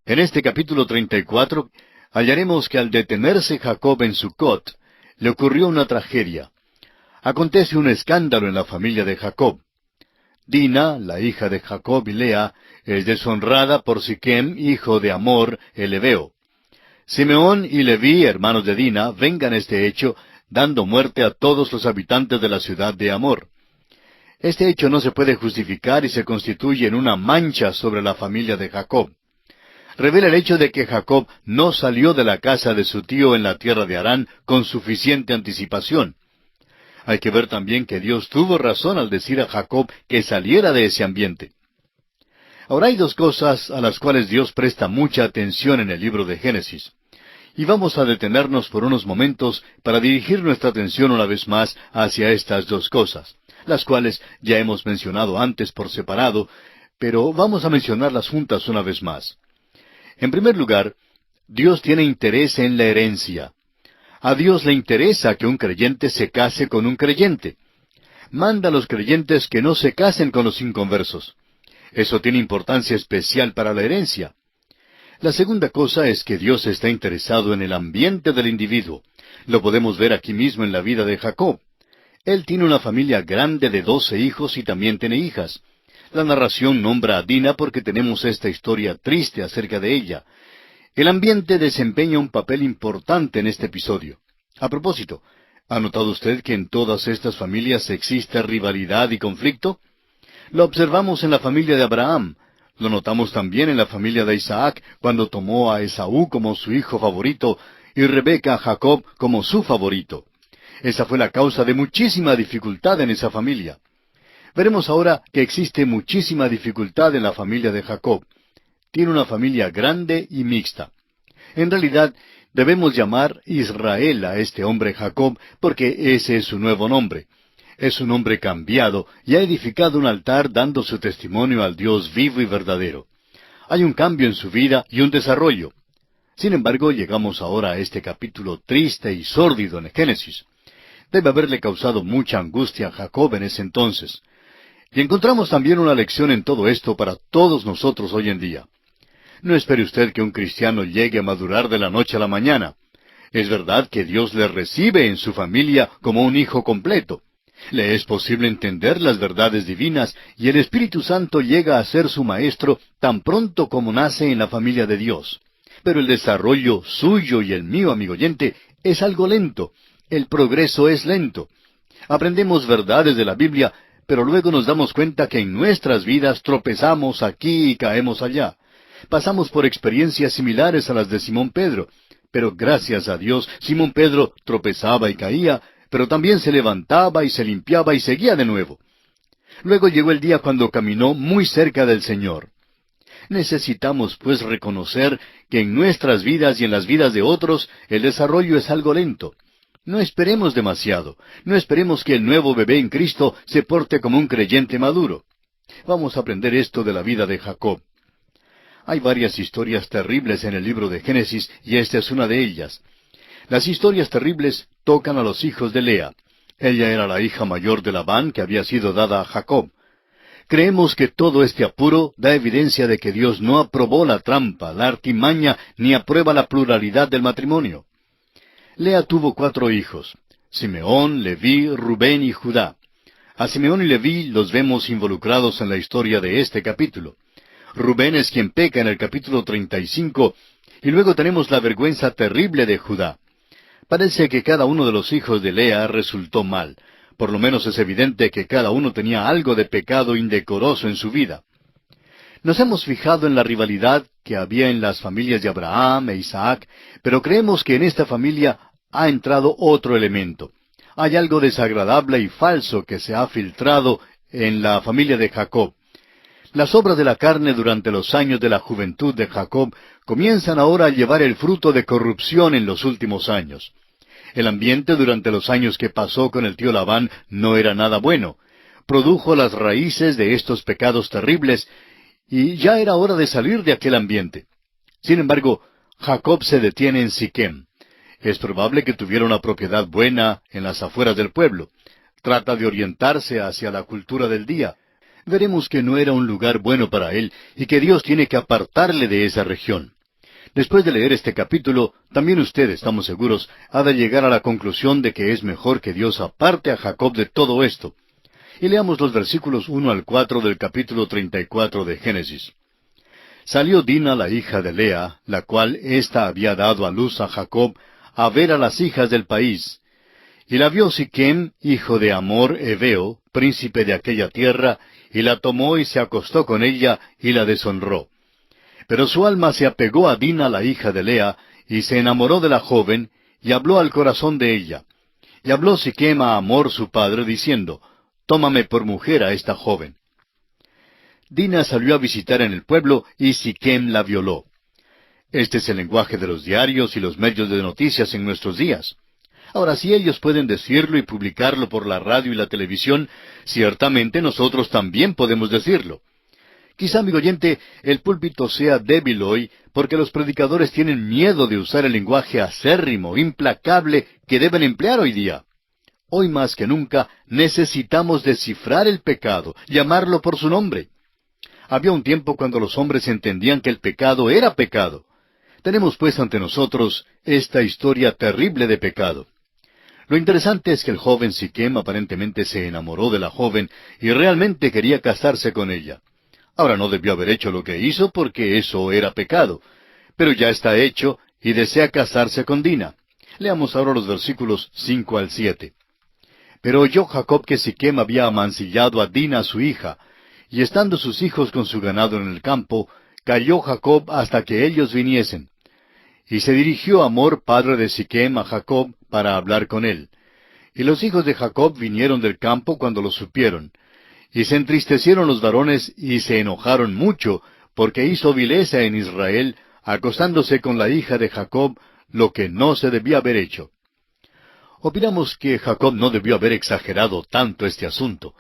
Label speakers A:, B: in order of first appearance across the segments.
A: En este capítulo 34 hallaremos que al detenerse Jacob en Sucot, le ocurrió una tragedia. Acontece un escándalo en la familia de Jacob. Dina, la hija de Jacob y Lea, es deshonrada por Siquem, hijo de Hamor, el heveo. Simeón y Leví, hermanos de Dina, vengan este hecho, dando muerte a todos los habitantes de la ciudad de Hamor. Este hecho no se puede justificar y se constituye en una mancha sobre la familia de Jacob. Revela el hecho de que Jacob no salió de la casa de su tío en la tierra de Harán con suficiente anticipación. Hay que ver también que Dios tuvo razón al decir a Jacob que saliera de ese ambiente. Ahora hay dos cosas a las cuales Dios presta mucha atención en el libro de Génesis. Y vamos a detenernos por unos momentos para dirigir nuestra atención una vez más hacia estas dos cosas, las cuales ya hemos mencionado antes por separado, pero vamos a mencionarlas juntas una vez más. En primer lugar, Dios tiene interés en la herencia. A Dios le interesa que un creyente se case con un creyente. Manda a los creyentes que no se casen con los inconversos. Eso tiene importancia especial para la herencia. La segunda cosa es que Dios está interesado en el ambiente del individuo. Lo podemos ver aquí mismo en la vida de Jacob. Él tiene una familia grande de 12 hijos y también tiene hijas. La narración nombra a Dina porque tenemos esta historia triste acerca de ella. El ambiente desempeña un papel importante en este episodio. A propósito, ¿ha notado usted que en todas estas familias existe rivalidad y conflicto? Lo observamos en la familia de Abraham. Lo notamos también en la familia de Isaac, cuando tomó a Esaú como su hijo favorito y Rebeca a Jacob como su favorito. Esa fue la causa de muchísima dificultad en esa familia. Veremos ahora que existe muchísima dificultad en la familia de Jacob. Tiene una familia grande y mixta. En realidad, debemos llamar Israel a este hombre Jacob, porque ese es su nuevo nombre. Es un hombre cambiado y ha edificado un altar dando su testimonio al Dios vivo y verdadero. Hay un cambio en su vida y un desarrollo. Sin embargo, llegamos ahora a este capítulo triste y sórdido en Génesis. Debe haberle causado mucha angustia a Jacob en ese entonces. Y encontramos también una lección en todo esto para todos nosotros hoy en día. No espere usted que un cristiano llegue a madurar de la noche a la mañana. Es verdad que Dios le recibe en su familia como un hijo completo. Le es posible entender las verdades divinas y el Espíritu Santo llega a ser su maestro tan pronto como nace en la familia de Dios. Pero el desarrollo suyo y el mío, amigo oyente, es algo lento. El progreso es lento. Aprendemos verdades de la Biblia, pero luego nos damos cuenta que en nuestras vidas tropezamos aquí y caemos allá. Pasamos por experiencias similares a las de Simón Pedro, pero gracias a Dios, Simón Pedro tropezaba y caía, pero también se levantaba y se limpiaba y seguía de nuevo. Luego llegó el día cuando caminó muy cerca del Señor. Necesitamos, pues, reconocer que en nuestras vidas y en las vidas de otros, el desarrollo es algo lento. No esperemos demasiado. No esperemos que el nuevo bebé en Cristo se porte como un creyente maduro. Vamos a aprender esto de la vida de Jacob. Hay varias historias terribles en el libro de Génesis, y esta es una de ellas. Las historias terribles tocan a los hijos de Lea. Ella era la hija mayor de Labán, que había sido dada a Jacob. Creemos que todo este apuro da evidencia de que Dios no aprobó la trampa, la artimaña, ni aprueba la pluralidad del matrimonio. Lea tuvo 4 hijos: Simeón, Leví, Rubén y Judá. A Simeón y Leví los vemos involucrados en la historia de este capítulo. Rubén es quien peca en el capítulo 35, y luego tenemos la vergüenza terrible de Judá. Parece que cada uno de los hijos de Lea resultó mal. Por lo menos es evidente que cada uno tenía algo de pecado indecoroso en su vida. Nos hemos fijado en la rivalidad que había en las familias de Abraham e Isaac, pero creemos que en esta familia ha entrado otro elemento. Hay algo desagradable y falso que se ha filtrado en la familia de Jacob. Las obras de la carne durante los años de la juventud de Jacob comienzan ahora a llevar el fruto de corrupción en los últimos años. El ambiente durante los años que pasó con el tío Labán no era nada bueno. Produjo las raíces de estos pecados terribles, y ya era hora de salir de aquel ambiente. Sin embargo, Jacob se detiene en Siquem. Es probable que tuviera una propiedad buena en las afueras del pueblo. Trata de orientarse hacia la cultura del día. Veremos que no era un lugar bueno para él y que Dios tiene que apartarle de esa región. Después de leer este capítulo, también usted, estamos seguros, ha de llegar a la conclusión de que es mejor que Dios aparte a Jacob de todo esto. Y leamos los versículos 1 al 4 del capítulo 34 de Génesis. Salió Dina, la hija de Lea, la cual ésta había dado a luz a Jacob, a ver a las hijas del país. Y la vio Siquem, hijo de Hamor Heveo, príncipe de aquella tierra, y la tomó y se acostó con ella, y la deshonró. Pero su alma se apegó a Dina, la hija de Lea, y se enamoró de la joven, y habló al corazón de ella. Y habló Siquem a Hamor su padre, diciendo, Tómame por mujer a esta joven. Dina salió a visitar en el pueblo, y Siquem la violó. Este es el lenguaje de los diarios y los medios de noticias en nuestros días. Ahora, si ellos pueden decirlo y publicarlo por la radio y la televisión, ciertamente nosotros también podemos decirlo. Quizá, amigo oyente, el púlpito sea débil hoy porque los predicadores tienen miedo de usar el lenguaje acérrimo, implacable que deben emplear hoy día. Hoy más que nunca necesitamos descifrar el pecado, llamarlo por su nombre. Había un tiempo cuando los hombres entendían que el pecado era pecado. Tenemos pues ante nosotros esta historia terrible de pecado. Lo interesante es que el joven Siquem aparentemente se enamoró de la joven y realmente quería casarse con ella. Ahora no debió haber hecho lo que hizo porque eso era pecado, pero ya está hecho y desea casarse con Dina. Leamos ahora los versículos 5 al 7. Pero oyó Jacob que Siquem había amancillado a Dina su hija, y estando sus hijos con su ganado en el campo, calló Jacob hasta que ellos viniesen. Y se dirigió Hamor, padre de Siquem, a Jacob para hablar con él. Y los hijos de Jacob vinieron del campo cuando lo supieron. Y se entristecieron los varones y se enojaron mucho, porque hizo vileza en Israel, acostándose con la hija de Jacob, lo que no se debía haber hecho. Opinamos que Jacob no debió haber exagerado tanto este asunto.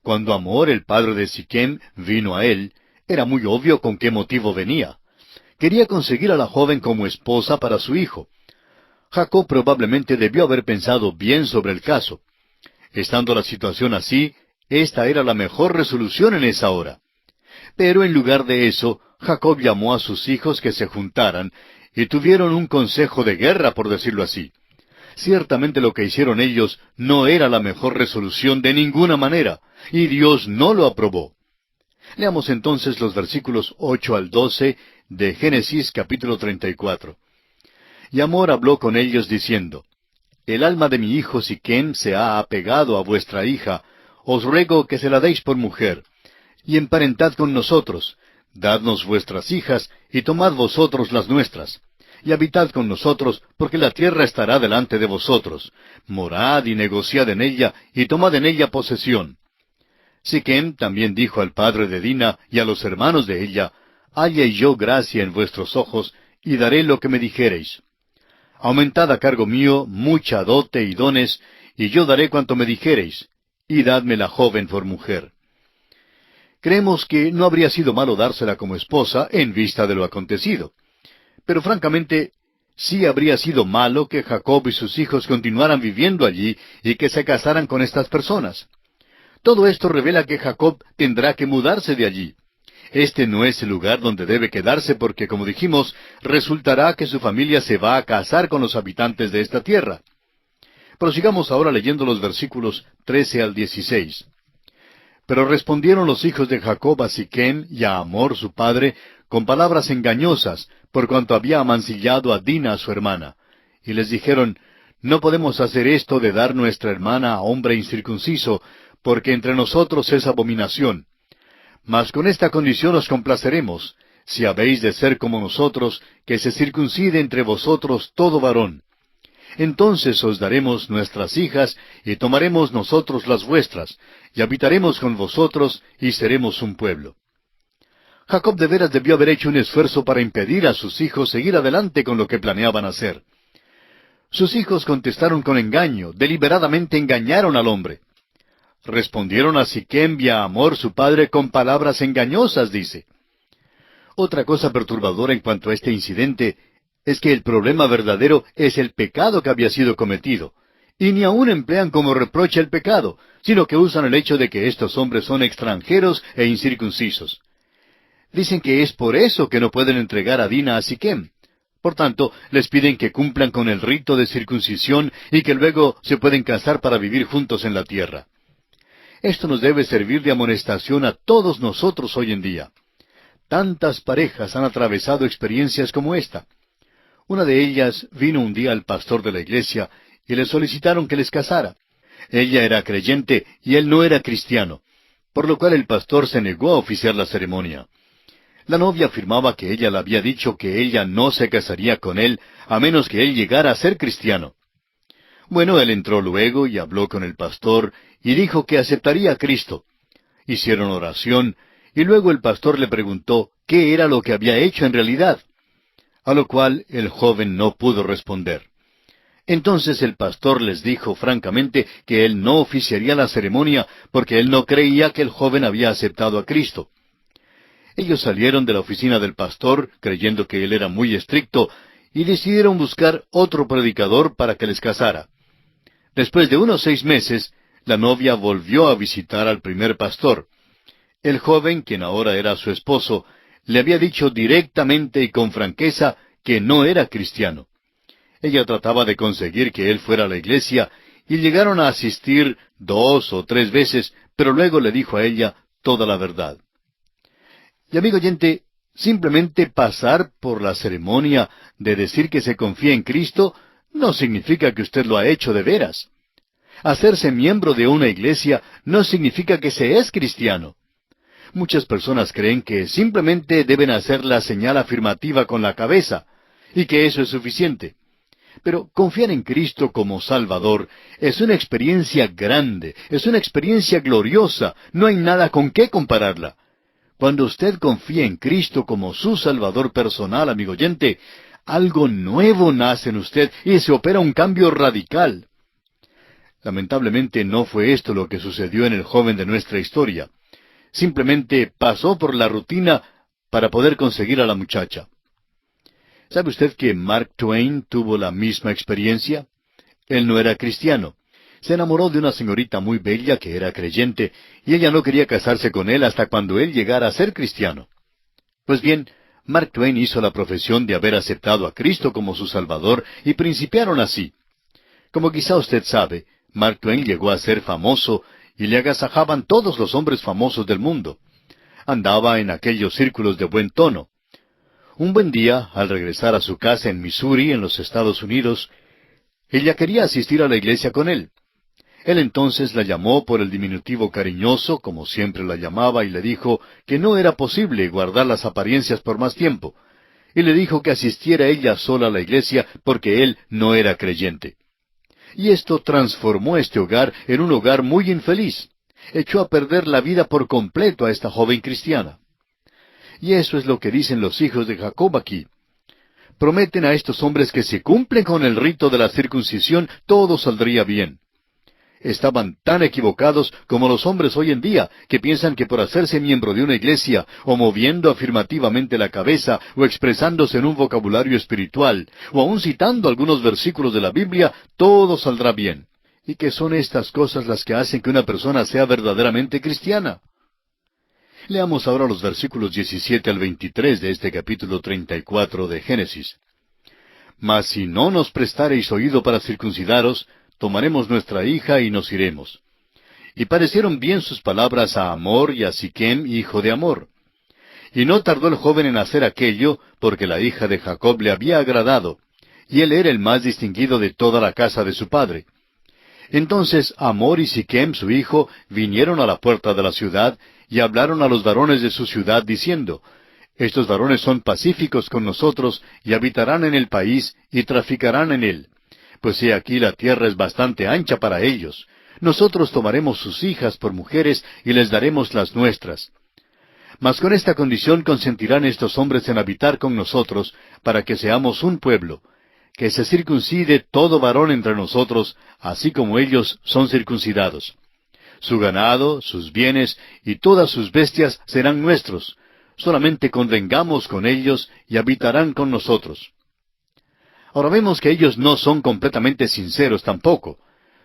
A: Cuando Hamor, el padre de Siquem, vino a él, era muy obvio con qué motivo venía. Quería conseguir a la joven como esposa para su hijo. Jacob probablemente debió haber pensado bien sobre el caso. Estando la situación así, esta era la mejor resolución en esa hora. Pero en lugar de eso, Jacob llamó a sus hijos que se juntaran, y tuvieron un consejo de guerra, por decirlo así. Ciertamente lo que hicieron ellos no era la mejor resolución de ninguna manera, y Dios no lo aprobó. Leamos entonces los versículos 8 al 12 de Génesis capítulo 34. Y Hamor habló con ellos diciendo, El alma de mi hijo Siquem se ha apegado a vuestra hija, os ruego que se la deis por mujer, y emparentad con nosotros, dadnos vuestras hijas, y tomad vosotros las nuestras, y habitad con nosotros, porque la tierra estará delante de vosotros, morad y negociad en ella, y tomad en ella posesión. Siquem también dijo al padre de Dina y a los hermanos de ella, Halle yo gracia en vuestros ojos, y daré lo que me dijereis. Aumentad a cargo mío mucha dote y dones, y yo daré cuanto me dijereis, y dadme la joven por mujer. Creemos que no habría sido malo dársela como esposa en vista de lo acontecido. Pero francamente, sí habría sido malo que Jacob y sus hijos continuaran viviendo allí y que se casaran con estas personas. Todo esto revela que Jacob tendrá que mudarse de allí. Este no es el lugar donde debe quedarse porque, como dijimos, resultará que su familia se va a casar con los habitantes de esta tierra. Prosigamos ahora leyendo los versículos 13 al 16. Pero respondieron los hijos de Jacob a Siquem y a Hamor su padre con palabras engañosas, por cuanto había amancillado a Dina su hermana. Y les dijeron, No podemos hacer esto de dar nuestra hermana a hombre incircunciso, porque entre nosotros es abominación. Mas con esta condición os complaceremos, si habéis de ser como nosotros, que se circuncide entre vosotros todo varón. Entonces os daremos nuestras hijas, y tomaremos nosotros las vuestras, y habitaremos con vosotros, y seremos un pueblo. Jacob de veras debió haber hecho un esfuerzo para impedir a sus hijos seguir adelante con lo que planeaban hacer. Sus hijos contestaron con engaño, deliberadamente engañaron al hombre. Respondieron a Siquem y a Hamor su padre con palabras engañosas, dice. Otra cosa perturbadora en cuanto a este incidente es que el problema verdadero es el pecado que había sido cometido, y ni aun emplean como reproche el pecado, sino que usan el hecho de que estos hombres son extranjeros e incircuncisos. Dicen que es por eso que no pueden entregar a Dina a Siquem, Por tanto, les piden que cumplan con el rito de circuncisión y que luego se pueden casar para vivir juntos en la tierra. Esto nos debe servir de amonestación a todos nosotros hoy en día. Tantas parejas han atravesado experiencias como esta. Una de ellas vino un día al pastor de la iglesia y le solicitaron que les casara. Ella era creyente y él no era cristiano, por lo cual el pastor se negó a oficiar la ceremonia. La novia afirmaba que ella le había dicho que ella no se casaría con él a menos que él llegara a ser cristiano. Bueno, él entró luego y habló con el pastor y dijo que aceptaría a Cristo. Hicieron oración y luego el pastor le preguntó qué era lo que había hecho en realidad, a lo cual el joven no pudo responder. Entonces el pastor les dijo francamente que él no oficiaría la ceremonia porque él no creía que el joven había aceptado a Cristo. Ellos salieron de la oficina del pastor, creyendo que él era muy estricto, y decidieron buscar otro predicador para que les casara. Después de unos 6 meses, la novia volvió a visitar al primer pastor. El joven, quien ahora era su esposo, le había dicho directamente y con franqueza que no era cristiano. Ella trataba de conseguir que él fuera a la iglesia, y llegaron a asistir 2 o 3 veces, pero luego le dijo a ella toda la verdad. Y amigo oyente, simplemente pasar por la ceremonia de decir que se confía en Cristo no significa que usted lo ha hecho de veras. Hacerse miembro de una iglesia no significa que se es cristiano. Muchas personas creen que simplemente deben hacer la señal afirmativa con la cabeza, y que eso es suficiente. Pero confiar en Cristo como Salvador es una experiencia grande, es una experiencia gloriosa, no hay nada con qué compararla. Cuando usted confía en Cristo como su Salvador personal, amigo oyente, algo nuevo nace en usted y se opera un cambio radical. Lamentablemente no fue esto lo que sucedió en el joven de nuestra historia. Simplemente pasó por la rutina para poder conseguir a la muchacha. ¿Sabe usted que Mark Twain tuvo la misma experiencia? Él no era cristiano. Se enamoró de una señorita muy bella que era creyente, y ella no quería casarse con él hasta cuando él llegara a ser cristiano. Pues bien, Mark Twain hizo la profesión de haber aceptado a Cristo como su Salvador, y principiaron así. Como quizá usted sabe, Mark Twain llegó a ser famoso, y le agasajaban todos los hombres famosos del mundo. Andaba en aquellos círculos de buen tono. Un buen día, al regresar a su casa en Missouri, en los Estados Unidos, ella quería asistir a la iglesia con él. Él entonces la llamó por el diminutivo cariñoso, como siempre la llamaba, y le dijo que no era posible guardar las apariencias por más tiempo. Y le dijo que asistiera ella sola a la iglesia porque él no era creyente. Y esto transformó este hogar en un hogar muy infeliz. Echó a perder la vida por completo a esta joven cristiana. Y eso es lo que dicen los hijos de Jacob aquí. Prometen a estos hombres que si cumplen con el rito de la circuncisión, todo saldría bien. Estaban tan equivocados como los hombres hoy en día, que piensan que por hacerse miembro de una iglesia, o moviendo afirmativamente la cabeza, o expresándose en un vocabulario espiritual, o aun citando algunos versículos de la Biblia, todo saldrá bien. Y que son estas cosas las que hacen que una persona sea verdaderamente cristiana. Leamos ahora los versículos 17 al 23 de este capítulo 34 de Génesis. Mas si no nos prestareis oído para circuncidaros, tomaremos nuestra hija y nos iremos. Y parecieron bien sus palabras a Hamor y a Siquem, hijo de Hamor. Y no tardó el joven en hacer aquello, porque la hija de Jacob le había agradado, y él era el más distinguido de toda la casa de su padre. Entonces Hamor y Siquem, su hijo, vinieron a la puerta de la ciudad, y hablaron a los varones de su ciudad, diciendo, Estos varones son pacíficos con nosotros, y habitarán en el país, y traficarán en él. Pues he aquí la tierra es bastante ancha para ellos. Nosotros tomaremos sus hijas por mujeres, y les daremos las nuestras. Mas con esta condición consentirán estos hombres en habitar con nosotros, para que seamos un pueblo, que se circuncide todo varón entre nosotros, así como ellos son circuncidados. Su ganado, sus bienes y todas sus bestias serán nuestros. Solamente convengamos con ellos y habitarán con nosotros. Ahora vemos que ellos no son completamente sinceros tampoco.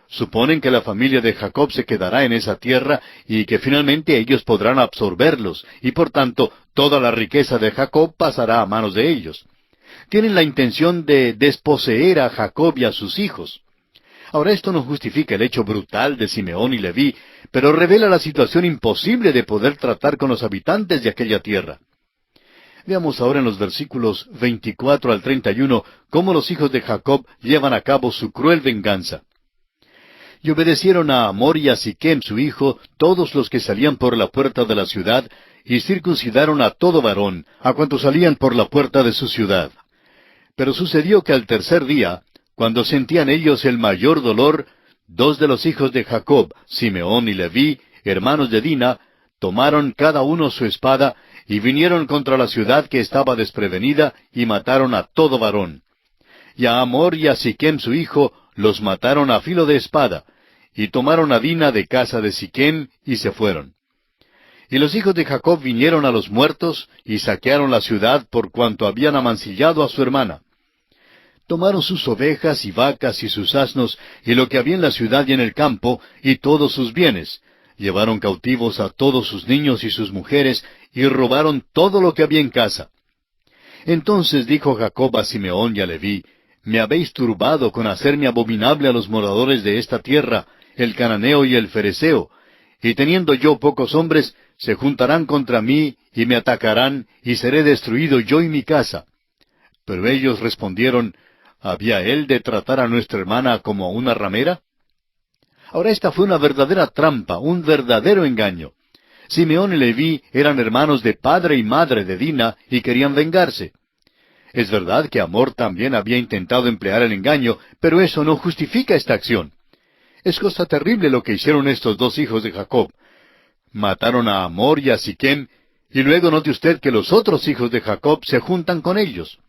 A: Suponen que la familia de Jacob se quedará en esa tierra y que finalmente ellos podrán absorberlos, y por tanto toda la riqueza de Jacob pasará a manos de ellos. Tienen la intención de desposeer a Jacob y a sus hijos. Ahora, esto no justifica el hecho brutal de Simeón y Leví, pero revela la situación imposible de poder tratar con los habitantes de aquella tierra. Veamos ahora en los versículos 24 al 31 cómo los hijos de Jacob llevan a cabo su cruel venganza. Y obedecieron a Hamor y a Siquem su hijo todos los que salían por la puerta de la ciudad, y circuncidaron a todo varón, a cuantos salían por la puerta de su ciudad. Pero sucedió que al tercer día, cuando sentían ellos el mayor dolor, dos de los hijos de Jacob, Simeón y Leví, hermanos de Dina, tomaron cada uno su espada, y vinieron contra la ciudad que estaba desprevenida, y mataron a todo varón. Y a Hamor y a Siquem su hijo los mataron a filo de espada, y tomaron a Dina de casa de Siquem, y se fueron. Y los hijos de Jacob vinieron a los muertos, y saquearon la ciudad por cuanto habían amancillado a su hermana. Tomaron sus ovejas y vacas y sus asnos, y lo que había en la ciudad y en el campo, y todos sus bienes. Llevaron cautivos a todos sus niños y sus mujeres, y robaron todo lo que había en casa. Entonces dijo Jacob a Simeón y a Leví: Me habéis turbado con hacerme abominable a los moradores de esta tierra, el cananeo y el fereceo, y teniendo yo pocos hombres, se juntarán contra mí, y me atacarán, y seré destruido yo y mi casa. Pero ellos respondieron: ¿Había él de tratar a nuestra hermana como a una ramera? Ahora esta fue una verdadera trampa, un verdadero engaño. Simeón y Leví eran hermanos de padre y madre de Dina y querían vengarse. Es verdad que Hamor también había intentado emplear el engaño, pero eso no justifica esta acción. Es cosa terrible lo que hicieron estos dos hijos de Jacob. Mataron a Hamor y a Siquem, y luego note usted que los otros hijos de Jacob se juntan con ellos.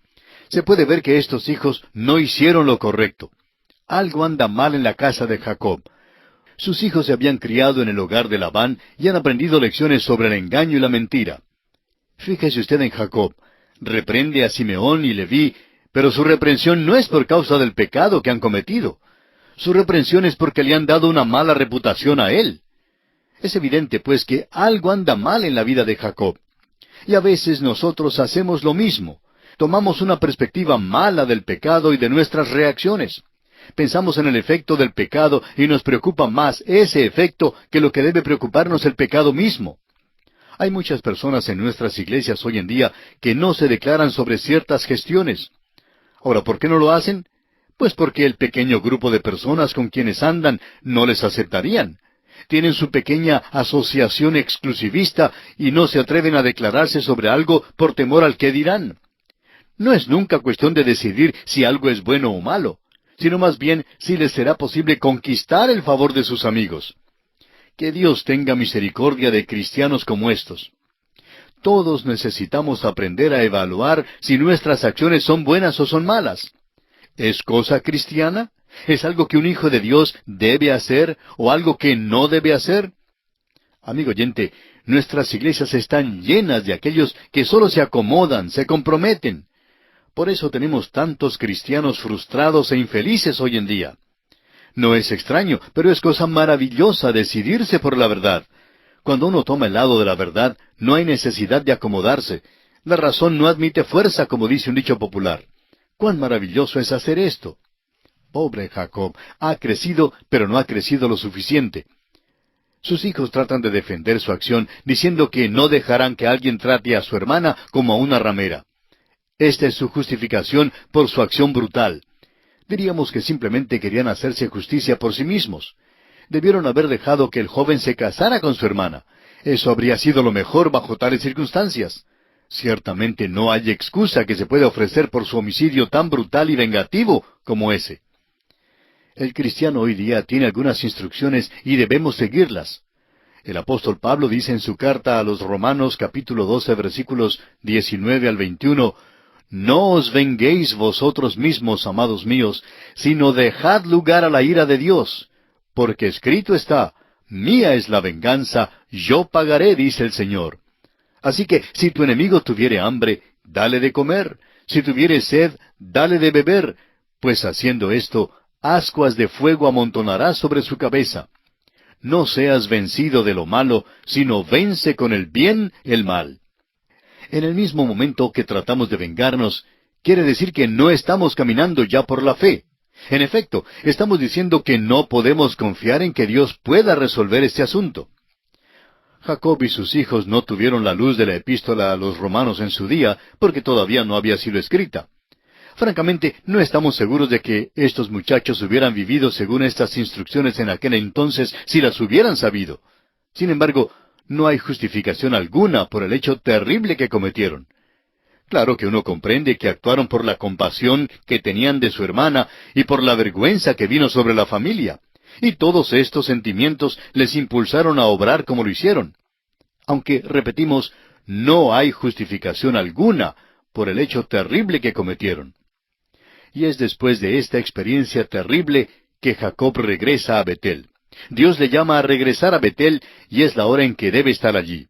A: Se puede ver que estos hijos no hicieron lo correcto. Algo anda mal en la casa de Jacob. Sus hijos se habían criado en el hogar de Labán y han aprendido lecciones sobre el engaño y la mentira. Fíjese usted en Jacob. Reprende a Simeón y Leví, pero su reprensión no es por causa del pecado que han cometido. Su reprensión es porque le han dado una mala reputación a él. Es evidente, pues, que algo anda mal en la vida de Jacob. Y a veces nosotros hacemos lo mismo. Tomamos una perspectiva mala del pecado y de nuestras reacciones. Pensamos en el efecto del pecado y nos preocupa más ese efecto que lo que debe preocuparnos el pecado mismo. Hay muchas personas en nuestras iglesias hoy en día que no se declaran sobre ciertas gestiones. Ahora, ¿por qué no lo hacen? Pues porque el pequeño grupo de personas con quienes andan no les aceptarían. Tienen su pequeña asociación exclusivista y no se atreven a declararse sobre algo por temor al qué dirán. No es nunca cuestión de decidir si algo es bueno o malo, sino más bien si les será posible conquistar el favor de sus amigos. Que Dios tenga misericordia de cristianos como estos. Todos necesitamos aprender a evaluar si nuestras acciones son buenas o son malas. ¿Es cosa cristiana? ¿Es algo que un hijo de Dios debe hacer o algo que no debe hacer? Amigo oyente, nuestras iglesias están llenas de aquellos que solo se acomodan, se comprometen. Por eso tenemos tantos cristianos frustrados e infelices hoy en día. No es extraño, pero es cosa maravillosa decidirse por la verdad. Cuando uno toma el lado de la verdad, no hay necesidad de acomodarse. La razón no admite fuerza, como dice un dicho popular. ¡Cuán maravilloso es hacer esto! Pobre Jacob, ha crecido, pero no ha crecido lo suficiente. Sus hijos tratan de defender su acción, diciendo que no dejarán que alguien trate a su hermana como a una ramera. Esta es su justificación por su acción brutal. Diríamos que simplemente querían hacerse justicia por sí mismos. Debieron haber dejado que el joven se casara con su hermana. Eso habría sido lo mejor bajo tales circunstancias. Ciertamente no hay excusa que se pueda ofrecer por su homicidio tan brutal y vengativo como ese. El cristiano hoy día tiene algunas instrucciones y debemos seguirlas. El apóstol Pablo dice en su carta a los Romanos capítulo 12 versículos 19 al 21, «No os venguéis vosotros mismos, amados míos, sino dejad lugar a la ira de Dios, porque escrito está, mía es la venganza, yo pagaré, dice el Señor». Así que, si tu enemigo tuviere hambre, dale de comer; si tuviere sed, dale de beber, pues haciendo esto, ascuas de fuego amontonarás sobre su cabeza. No seas vencido de lo malo, sino vence con el bien el mal. En el mismo momento que tratamos de vengarnos, quiere decir que no estamos caminando ya por la fe. En efecto, estamos diciendo que no podemos confiar en que Dios pueda resolver este asunto. Jacob y sus hijos no tuvieron la luz de la epístola a los romanos en su día, porque todavía no había sido escrita. Francamente, no estamos seguros de que estos muchachos hubieran vivido según estas instrucciones en aquel entonces si las hubieran sabido. Sin embargo, no hay justificación alguna por el hecho terrible que cometieron. Claro que uno comprende que actuaron por la compasión que tenían de su hermana y por la vergüenza que vino sobre la familia. Y todos estos sentimientos les impulsaron a obrar como lo hicieron. Aunque, repetimos, no hay justificación alguna por el hecho terrible que cometieron. Y es después de esta experiencia terrible que Jacob regresa a Betel. Dios le llama a regresar a Betel y es la hora en que debe estar allí.